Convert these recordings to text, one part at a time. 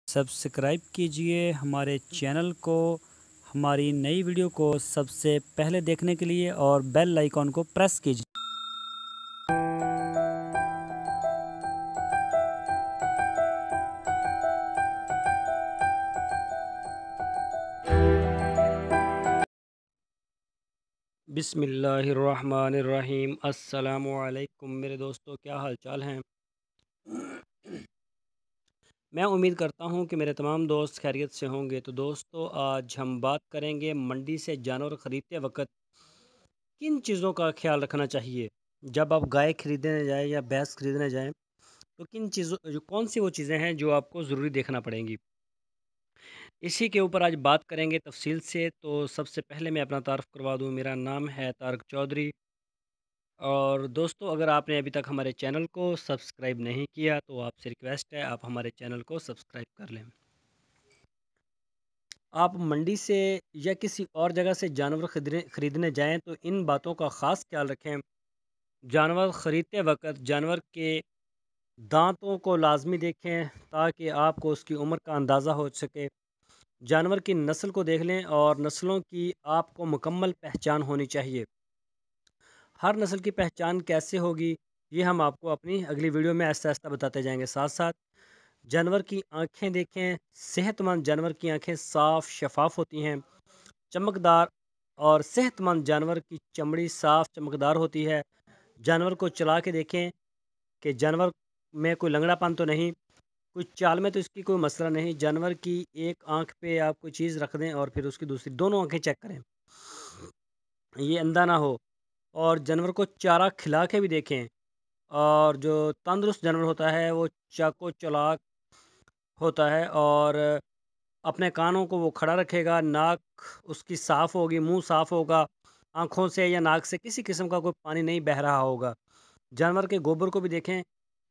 Subscribe कीजिए हमारे channel को, हमारी नई वीडियो को सबसे पहले देखने के लिए, और बेल आइकॉन को प्रेस कीजिए। बिस्मिल्लाहिर्रहमानिर्रहीम। अस्सलामुअलैकुम मेरे दोस्तों, क्या हाल चाल हैं। मैं उम्मीद करता हूं कि मेरे तमाम दोस्त खैरियत से होंगे। तो दोस्तों, आज हम बात करेंगे मंडी से जानवर ख़रीदते वक्त किन चीज़ों का ख्याल रखना चाहिए। जब आप गाय ख़रीदने जाएं या भैंस ख़रीदने जाएं तो किन चीज़ों कौन सी वो चीज़ें हैं जो आपको ज़रूरी देखना पड़ेंगी, इसी के ऊपर आज बात करेंगे तफसील से। तो सबसे पहले मैं अपना तारुफ करवा दूं, मेरा नाम है तारक चौधरी। और दोस्तों, अगर आपने अभी तक हमारे चैनल को सब्सक्राइब नहीं किया तो आपसे रिक्वेस्ट है आप हमारे चैनल को सब्सक्राइब कर लें। आप मंडी से या किसी और जगह से जानवर ख़रीदने जाएं तो इन बातों का ख़ास ख्याल रखें। जानवर ख़रीदते वक्त जानवर के दांतों को लाजमी देखें ताकि आपको उसकी उम्र का अंदाज़ा हो सके। जानवर की नस्ल को देख लें और नस्लों की आपको मुकम्मल पहचान होनी चाहिए। हर नस्ल की पहचान कैसे होगी, ये हम आपको अपनी अगली वीडियो में आहिस्ता आहिस्ता बताते जाएंगे। साथ साथ जानवर की आंखें देखें। सेहतमंद जानवर की आंखें साफ़ शफाफ होती हैं, चमकदार, और सेहतमंद जानवर की चमड़ी साफ़ चमकदार होती है। जानवर को चला के देखें कि जानवर में कोई लंगड़ापन तो नहीं, कोई चाल में तो इसकी कोई मसला नहीं। जानवर की एक आंख पे आप कोई चीज़ रख दें और फिर उसकी दूसरी दोनों आंखें चेक करें, ये अंधा ना हो। और जानवर को चारा खिला के भी देखें। और जो तंदुरुस्त जानवर होता है वो चाको चलाक होता है और अपने कानों को वो खड़ा रखेगा, नाक उसकी साफ़ होगी, मुंह साफ़ होगा, आँखों से या नाक से किसी किस्म का कोई पानी नहीं बह रहा होगा। जानवर के गोबर को भी देखें,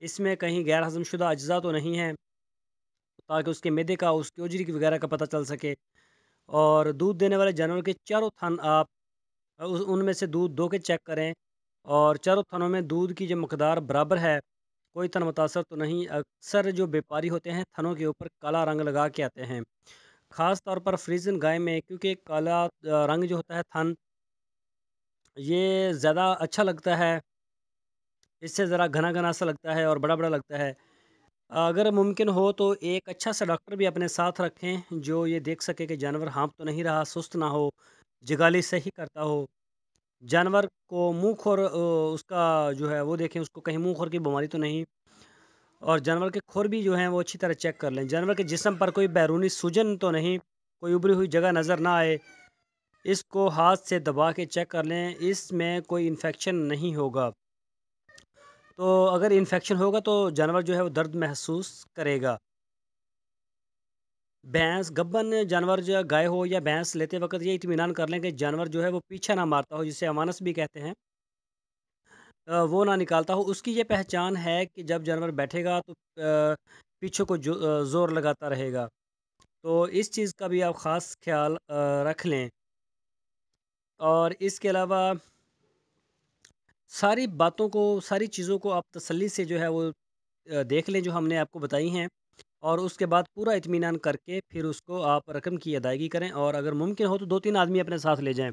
इसमें कहीं गैर हज़मशुदा अज्जा तो नहीं है, ताकि उसके मैदे का, उसकी ओजरी की वगैरह का पता चल सके। और दूध देने वाले जानवर के चारों थन आप उनमें से दूध दो के चेक करें, और चारों थनों में दूध की जो मकदार बराबर है, कोई थन मुतासर तो नहीं। अक्सर जो व्यापारी होते हैं थनों के ऊपर काला रंग लगा के आते हैं, ख़ास तौर पर फ्रीजन गाय में, क्योंकि काला रंग जो होता है थन, ये ज़्यादा अच्छा लगता है, इससे ज़रा घना घना सा लगता है और बड़ा बड़ा लगता है। अगर मुमकिन हो तो एक अच्छा सा डॉक्टर भी अपने साथ रखें जो ये देख सके कि जानवर हाँफ तो नहीं रहा, सुस्त ना हो, जगाली सही करता हो। जानवर को मुँह खोर उसका जो है वो देखें, उसको कहीं मुँह खोर की बीमारी तो नहीं। और जानवर के खुर भी जो हैं वो अच्छी तरह चेक कर लें। जानवर के जिस्म पर कोई बैरूनी सूजन तो नहीं, कोई उभरी हुई जगह नज़र ना आए, इसको हाथ से दबा के चेक कर लें, इसमें कोई इन्फेक्शन नहीं होगा। तो अगर इन्फेक्शन होगा तो जानवर जो है वो दर्द महसूस करेगा। भैंस गब्बन जानवर जो गाय हो या भैंस लेते वक्त ये इत्मीनान कर लें कि जानवर जो है वो पीछा ना मारता हो, जिसे अमानस भी कहते हैं, वो ना निकालता हो। उसकी ये पहचान है कि जब जानवर बैठेगा तो पीछे को ज़ोर लगाता रहेगा। तो इस चीज़ का भी आप ख़ास ख्याल रख लें। और इसके अलावा सारी बातों को, सारी चीज़ों को आप तसल्ली से जो है वो देख लें जो हमने आपको बताई हैं, और उसके बाद पूरा इत्मीनान करके फिर उसको आप रकम की अदायगी करें। और अगर मुमकिन हो तो 2-3 आदमी अपने साथ ले जाएँ,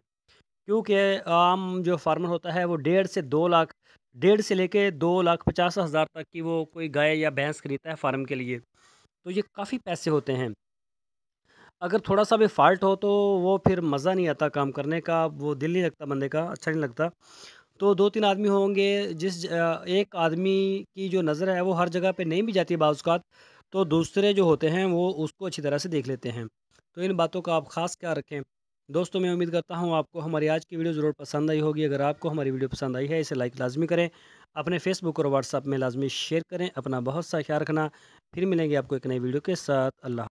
क्योंकि आम जो फार्मर होता है वो 1.5 से 2 लाख, 1.5 से लेके 2,50,000 तक की वो कोई गाय या भैंस खरीदता है फार्म के लिए। तो ये काफ़ी पैसे होते हैं। अगर थोड़ा-सा भी फ़ाल्ट हो तो वो फिर मज़ा नहीं आता काम करने का, वो दिल नहीं लगता बंदे का, अच्छा नहीं लगता। तो 2-3 आदमी होंगे, एक आदमी की जो नज़र है वो हर जगह पे नहीं भी जाती बाज़ औक़ात, तो दूसरे जो होते हैं वो उसको अच्छी तरह से देख लेते हैं। तो इन बातों का आप ख़ास ख्याल रखें। दोस्तों, मैं उम्मीद करता हूँ आपको हमारी आज की वीडियो ज़रूर पसंद आई होगी। अगर आपको हमारी वीडियो पसंद आई है, इसे लाइक लाज़मी करें, अपने फ़ेसबुक और व्हाट्सएप में लाज़मी शेयर करें। अपना बहुत सा ख्याल रखना। फिर मिलेंगे आपको एक नई वीडियो के साथ। अल्लाह।